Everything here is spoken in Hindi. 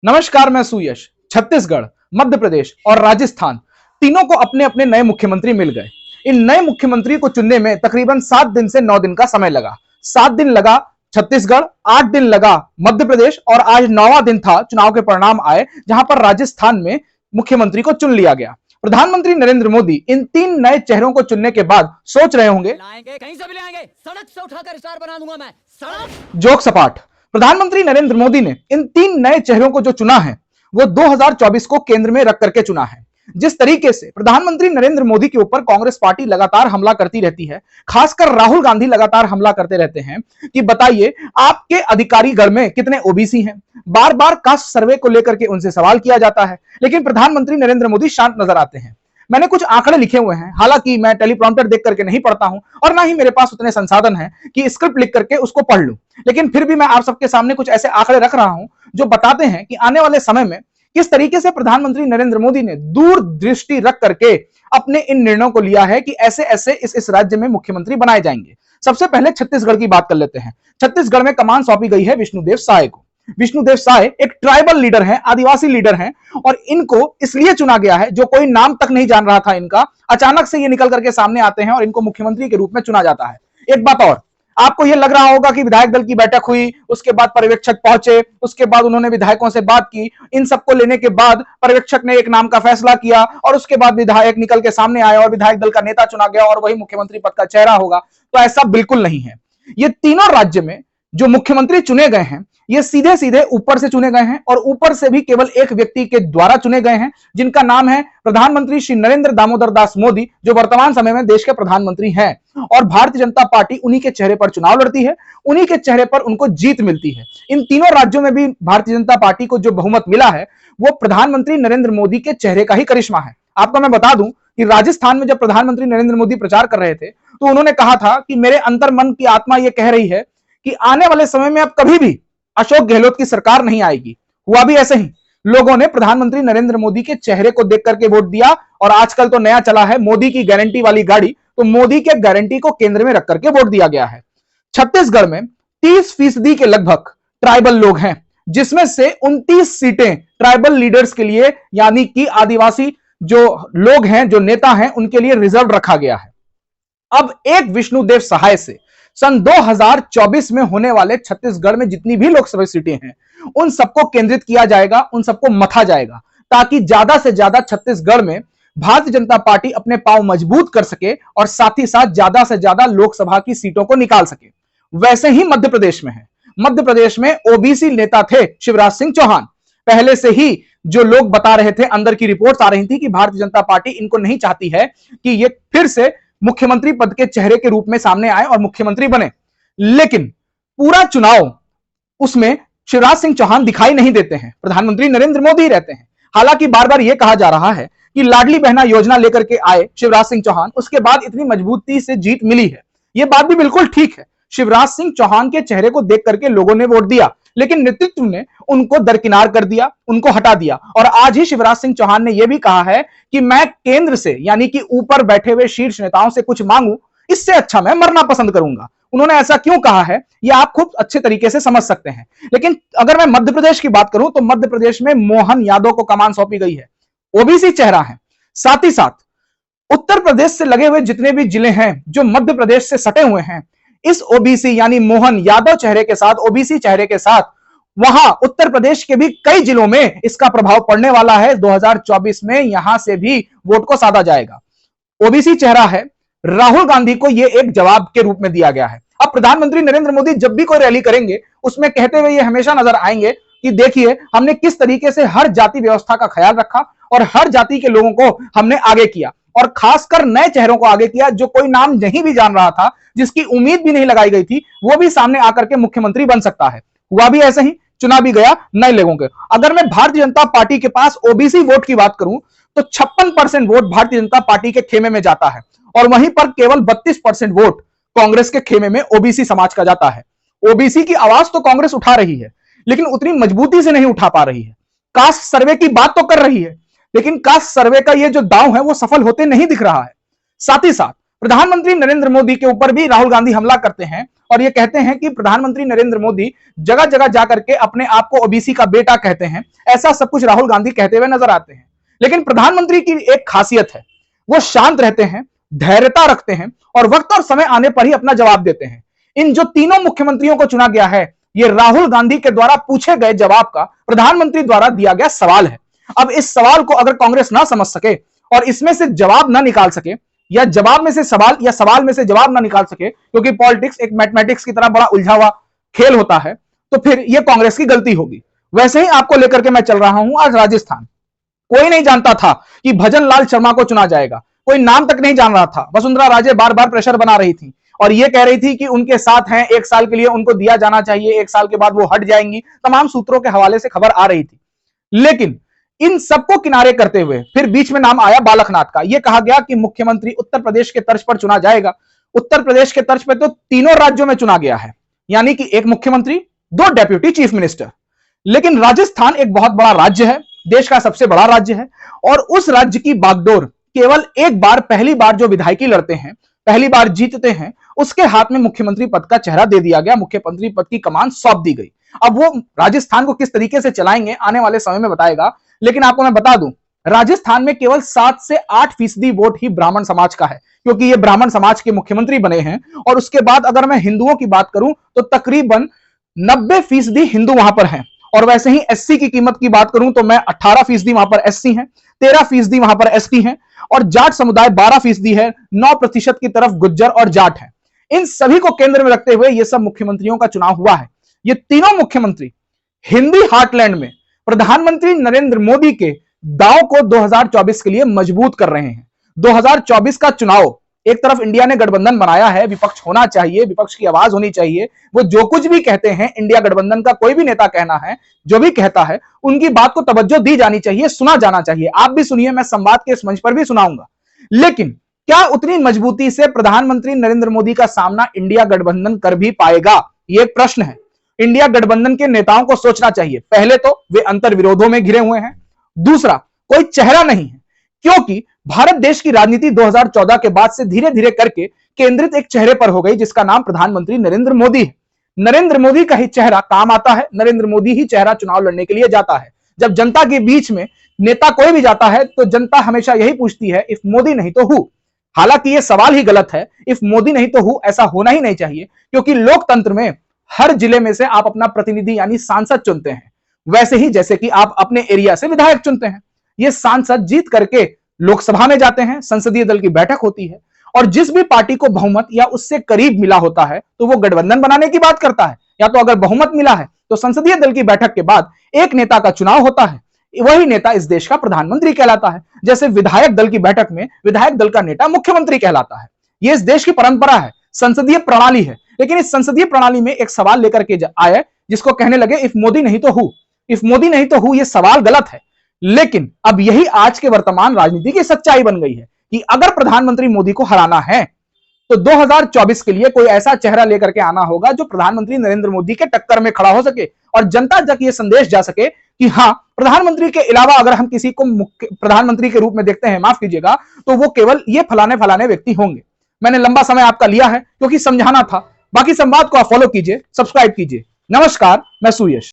नमस्कार, मैं सुयश। छत्तीसगढ़, मध्य प्रदेश और राजस्थान तीनों को अपने अपने नए मुख्यमंत्री मिल गए। इन नए मुख्यमंत्री को चुनने में तकरीबन 7 दिन से 9 दिन का समय लगा। 7 दिन लगा छत्तीसगढ़, 8 दिन लगा मध्य प्रदेश और आज 9वां दिन था चुनाव के परिणाम आए, जहां पर राजस्थान में मुख्यमंत्री को चुन लिया गया। प्रधानमंत्री नरेंद्र मोदी इन 3 नए चेहरों को चुनने के बाद सोच रहे होंगे, कहीं से भी लाएंगे, सड़क से उठाकर स्टार बना दूंगा मैं। सड़क जोक सपाट। प्रधानमंत्री नरेंद्र मोदी ने इन 3 नए चेहरों को जो चुना है वो 2024 को केंद्र में रख करके चुना है। जिस तरीके से प्रधानमंत्री नरेंद्र मोदी के ऊपर कांग्रेस पार्टी लगातार हमला करती रहती है, खासकर राहुल गांधी लगातार हमला करते रहते हैं कि बताइए आपके अधिकारी गण में कितने ओबीसी हैं। बार बार कास्ट सर्वे को लेकर के उनसे सवाल किया जाता है, लेकिन प्रधानमंत्री नरेंद्र मोदी शांत नजर आते हैं। मैंने कुछ आंकड़े लिखे हुए हैं, हालांकि मैं टेलीप्रॉम्प्टर देख करके नहीं पढ़ता हूं और ना ही मेरे पास उतने संसाधन हैं कि स्क्रिप्ट लिख करके उसको पढ़ लूं, लेकिन फिर भी मैं आप सबके सामने कुछ ऐसे आंकड़े रख रहा हूं जो बताते हैं कि आने वाले समय में किस तरीके से प्रधानमंत्री नरेंद्र मोदी ने दूरदृष्टि रख करके अपने इन निर्णयों को लिया है कि ऐसे ऐसे इस राज्य में मुख्यमंत्री बनाए जाएंगे। सबसे पहले छत्तीसगढ़ की बात कर लेते हैं। छत्तीसगढ़ में कमान सौंपी गई है विष्णुदेव साय को। विष्णुदेव साय एक ट्राइबल लीडर हैं, आदिवासी लीडर हैं, और इनको इसलिए चुना गया है, जो कोई नाम तक नहीं जान रहा था इनका, अचानक से ये निकल करके सामने आते हैं और इनको मुख्यमंत्री के रूप में चुना जाता है। एक बात और, आपको यह लग रहा होगा कि विधायक दल की बैठक हुई, उसके बाद पर्यवेक्षक पहुंचे, उसके बाद उन्होंने विधायकों से बात की, इन सबको लेने के बाद पर्यवेक्षक ने एक नाम का फैसला किया और उसके बाद विधायक निकल के सामने आया और विधायक दल का नेता चुना गया और वही मुख्यमंत्री पद का चेहरा होगा। तो ऐसा बिल्कुल नहीं है। ये तीनों राज्य में जो मुख्यमंत्री चुने गए हैं ये सीधे सीधे ऊपर से चुने गए हैं और ऊपर से भी केवल एक व्यक्ति के द्वारा चुने गए हैं, जिनका नाम है प्रधानमंत्री श्री नरेंद्र दामोदर दास मोदी, जो वर्तमान समय में देश के प्रधानमंत्री हैं। और भारतीय जनता पार्टी उन्हीं के चेहरे पर चुनाव लड़ती है, उन्हीं के चेहरे पर उनको जीत मिलती है। इन तीनों राज्यों में भी भारतीय जनता पार्टी को जो बहुमत मिला है वो प्रधानमंत्री नरेंद्र मोदी के चेहरे का ही करिश्मा है। आपको मैं बता दूं कि राजस्थान में जब प्रधानमंत्री नरेंद्र मोदी प्रचार कर रहे थे तो उन्होंने कहा था कि मेरे अंतर मन की आत्मा यह कह रही है कि आने वाले समय में अब कभी भी अशोक गहलोत की सरकार नहीं आएगी। हुआ भी ऐसे ही, लोगों ने प्रधानमंत्री नरेंद्र मोदी के चेहरे को देख करके वोट दिया और आजकल तो नया चला है मोदी की गारंटी वाली गाड़ी, तो मोदी के गारंटी को केंद्र में रख करके वोट दिया गया है। छत्तीसगढ़ में 30% के लगभग ट्राइबल लोग हैं, जिसमें से 29 सीटें ट्राइबल लीडर्स के लिए, यानी कि आदिवासी जो लोग हैं, जो नेता हैं, उनके लिए रिजर्व रखा गया है। अब एक विष्णुदेव सहाय से सन 2024 में होने वाले छत्तीसगढ़ में जितनी भी लोकसभा सीटें हैं उन सबको केंद्रित किया जाएगा, उन सबको मथा जाएगा, ताकि ज्यादा से ज्यादा छत्तीसगढ़ में भारतीय जनता पार्टी अपने पांव मजबूत कर सके और साथ ही साथ ज्यादा से ज्यादा लोकसभा की सीटों को निकाल सके। वैसे ही मध्य प्रदेश में है। मध्य प्रदेश में ओबीसी नेता थे शिवराज सिंह चौहान। पहले से ही जो लोग बता रहे थे, अंदर की रिपोर्ट्स आ रही थी कि भारतीय जनता पार्टी इनको नहीं चाहती है कि ये फिर से मुख्यमंत्री पद के चेहरे के रूप में सामने आए और मुख्यमंत्री बने, लेकिन पूरा चुनाव उसमें शिवराज सिंह चौहान दिखाई नहीं देते हैं, प्रधानमंत्री नरेंद्र मोदी रहते हैं। हालांकि बार बार यह कहा जा रहा है कि लाडली बहना योजना लेकर के आए शिवराज सिंह चौहान, उसके बाद इतनी मजबूती से जीत मिली है। यह बात भी बिल्कुल ठीक है, शिवराज सिंह चौहान के चेहरे को देख करके लोगों ने वोट दिया, लेकिन नेतृत्व ने उनको दरकिनार कर दिया, उनको हटा दिया। और आज ही शिवराज सिंह चौहान ने यह भी कहा है कि मैं केंद्र से, यानी कि ऊपर बैठे हुए शीर्ष नेताओं से कुछ मांगू, इससे अच्छा मैं मरना पसंद करूंगा। उन्होंने ऐसा क्यों कहा है यह आप खूब अच्छे तरीके से समझ सकते हैं। लेकिन अगर मैं मध्य प्रदेश की बात करूं तो मध्य प्रदेश में मोहन यादव को कमान सौंपी गई है, ओबीसी चेहरा है। साथ ही साथ उत्तर प्रदेश से लगे हुए जितने भी जिले हैं जो मध्य प्रदेश से सटे हुए हैं, इस ओबीसी यानी मोहन यादव चेहरे के साथ, ओबीसी चेहरे के साथ, वहां उत्तर प्रदेश के भी कई जिलों में इसका प्रभाव पड़ने वाला है। 2024 में यहां से भी वोट को साधा जाएगा। ओबीसी चेहरा है, राहुल गांधी को यह एक जवाब के रूप में दिया गया है। अब प्रधानमंत्री नरेंद्र मोदी जब भी कोई रैली करेंगे उसमें कहते हुए ये हमेशा नजर आएंगे कि देखिए हमने किस तरीके से हर जाति व्यवस्था का ख्याल रखा और हर जाति के लोगों को हमने आगे किया, और खासकर नए चेहरों को आगे किया, जो कोई नाम नहीं भी जान रहा था, जिसकी उम्मीद भी नहीं लगाई गई थी, वो भी सामने आकर के मुख्यमंत्री बन सकता है। हुआ भी ऐसे ही, चुना भी गया नए लोगों के। अगर मैं भारतीय जनता पार्टी के पास ओबीसी वोट की बात करूं तो 56% वोट भारतीय जनता पार्टी के खेमे में जाता है और वहीं पर केवल 32% वोट कांग्रेस के खेमे में ओबीसी समाज का जाता है। ओबीसी की आवाज तो कांग्रेस उठा रही है, लेकिन उतनी मजबूती से नहीं उठा पा रही है। कास्ट सर्वे की बात तो कर रही है, लेकिन कास्ट सर्वे का ये जो दांव है वो सफल होते नहीं दिख रहा है। साथ ही साथ प्रधानमंत्री नरेंद्र मोदी के ऊपर भी राहुल गांधी हमला करते हैं और ये कहते हैं कि प्रधानमंत्री नरेंद्र मोदी जगह जगह जाकर के अपने आप को ओबीसी का बेटा कहते हैं। ऐसा सब कुछ राहुल गांधी कहते हुए नजर आते हैं। लेकिन प्रधानमंत्री की एक खासियत है, वो शांत रहते हैं, धैर्यता रखते हैं और वक्त और समय आने पर ही अपना जवाब देते हैं। इन जो तीनों मुख्यमंत्रियों को चुना गया है, ये राहुल गांधी के द्वारा पूछे गए जवाब का प्रधानमंत्री द्वारा दिया गया सवाल है। अब इस सवाल को अगर कांग्रेस ना समझ सके और इसमें से जवाब ना निकाल सके, या जवाब में से सवाल या सवाल में से जवाब ना निकाल सके, क्योंकि पॉलिटिक्स एक मैथमेटिक्स की तरह बड़ा उलझा हुआ खेल होता है, तो फिर यह कांग्रेस की गलती होगी। वैसे ही आपको लेकर के मैं चल रहा हूं आज राजस्थान। कोई नहीं जानता था कि भजन लाल शर्मा को चुना जाएगा, कोई नाम तक नहीं जान रहा था। वसुंधरा राजे बार बार प्रेशर बना रही थी और यह कह रही थी कि उनके साथ हैं, 1 साल के लिए उनको दिया जाना चाहिए, 1 साल के बाद वो हट जाएंगी। तमाम सूत्रों के हवाले से खबर आ रही थी। लेकिन इन सबको किनारे करते हुए फिर बीच में नाम आया बालकनाथ का। यह कहा गया कि मुख्यमंत्री उत्तर प्रदेश के तर्ज पर चुना जाएगा। उत्तर प्रदेश के तर्ज पर तो तीनों राज्यों में चुना गया है, यानी कि 1 मुख्यमंत्री, 2 डेप्यूटी चीफ मिनिस्टर। लेकिन राजस्थान एक बहुत बड़ा राज्य है, देश का सबसे बड़ा राज्य है, और उस राज्य की बागडोर केवल एक बार, पहली बार जो विधायकी लड़ते हैं, पहली बार जीतते हैं, उसके हाथ में मुख्यमंत्री पद का चेहरा दे दिया गया, मुख्यमंत्री पद की कमान सौंप दी गई। अब वो राजस्थान को किस तरीके से चलाएंगे आने वाले समय में बताएगा। लेकिन आपको मैं बता दूं, राजस्थान में केवल 7 से 8% वोट ही ब्राह्मण समाज का है, क्योंकि ये ब्राह्मण समाज के मुख्यमंत्री बने हैं। और उसके बाद अगर मैं हिंदुओं की बात करूं तो तकरीबन 90% हिंदू वहां पर हैं। और वैसे ही एससी की कीमत की बात करूं तो मैं 18% वहां पर एससी हैं, 13% वहां पर एसटी हैं, और जाट समुदाय 12% है, 9% की तरफ गुज्जर और जाट है। इन सभी को केंद्र में रखते हुए यह सब मुख्यमंत्रियों का चुनाव हुआ है। ये तीनों मुख्यमंत्री हिंदी हार्टलैंड में प्रधानमंत्री नरेंद्र मोदी के दांव को 2024 के लिए मजबूत कर रहे हैं। 2024 का चुनाव, एक तरफ इंडिया ने गठबंधन बनाया है, विपक्ष होना चाहिए, विपक्ष की आवाज होनी चाहिए। वो जो कुछ भी कहते हैं, इंडिया गठबंधन का कोई भी नेता कहना है, जो भी कहता है, उनकी बात को तवज्जो दी जानी चाहिए, सुना जाना चाहिए। आप भी सुनिए, मैं संवाद के इस मंच पर भी सुनाऊंगा। लेकिन क्या उतनी मजबूती से प्रधानमंत्री नरेंद्र मोदी का सामना इंडिया गठबंधन कर भी पाएगा? ये एक प्रश्न है। इंडिया गठबंधन के नेताओं को सोचना चाहिए। पहले तो वे अंतर विरोधों में घिरे हुए हैं, दूसरा कोई चेहरा नहीं है, क्योंकि भारत देश की राजनीति 2014 के बाद से धीरे धीरे करके केंद्रित एक चेहरे पर हो गई, जिसका नाम प्रधानमंत्री नरेंद्र मोदी है। नरेंद्र मोदी का ही चेहरा काम आता है, नरेंद्र मोदी ही चेहरा चुनाव लड़ने के लिए जाता है। जब जनता के बीच में नेता कोई भी जाता है तो जनता हमेशा यही पूछती है, इफ मोदी नहीं तो हु। हालांकि यह सवाल ही गलत है, इफ मोदी नहीं तो हु ऐसा होना ही नहीं चाहिए, क्योंकि लोकतंत्र में हर जिले में से आप अपना प्रतिनिधि यानी सांसद चुनते हैं, वैसे ही जैसे कि आप अपने एरिया से विधायक चुनते हैं। ये सांसद जीत करके लोकसभा में जाते हैं, संसदीय दल की बैठक होती है, और जिस भी पार्टी को बहुमत या उससे करीब मिला होता है तो वो गठबंधन बनाने की बात करता है, या तो अगर बहुमत मिला है तो संसदीय दल की बैठक के बाद एक नेता का चुनाव होता है, वही नेता इस देश का प्रधानमंत्री कहलाता है। जैसे विधायक दल की बैठक में विधायक दल का नेता मुख्यमंत्री कहलाता है। यह इस देश की परंपरा है, संसदीय प्रणाली है। लेकिन इस संसदीय प्रणाली में एक सवाल लेकर के आए, जिसको कहने लगे इफ मोदी नहीं तो हु, इफ मोदी नहीं तो हु। यह सवाल गलत है, लेकिन अब यही आज के वर्तमान राजनीति की सच्चाई बन गई है कि अगर प्रधानमंत्री मोदी को हराना है तो 2024 के लिए कोई ऐसा चेहरा लेकर के आना होगा जो प्रधानमंत्री नरेंद्र मोदी के टक्कर में खड़ा हो सके, और जनता तक यह संदेश जा सके कि हां, प्रधानमंत्री के अलावा अगर हम किसी को प्रधानमंत्री के रूप में देखते हैं, माफ कीजिएगा, तो वो केवल ये फलाने व्यक्ति होंगे। मैंने लंबा समय आपका लिया है क्योंकि समझाना था। बाकी संवाद को आप फॉलो कीजिए, सब्सक्राइब कीजिए। नमस्कार, मैं सुयश।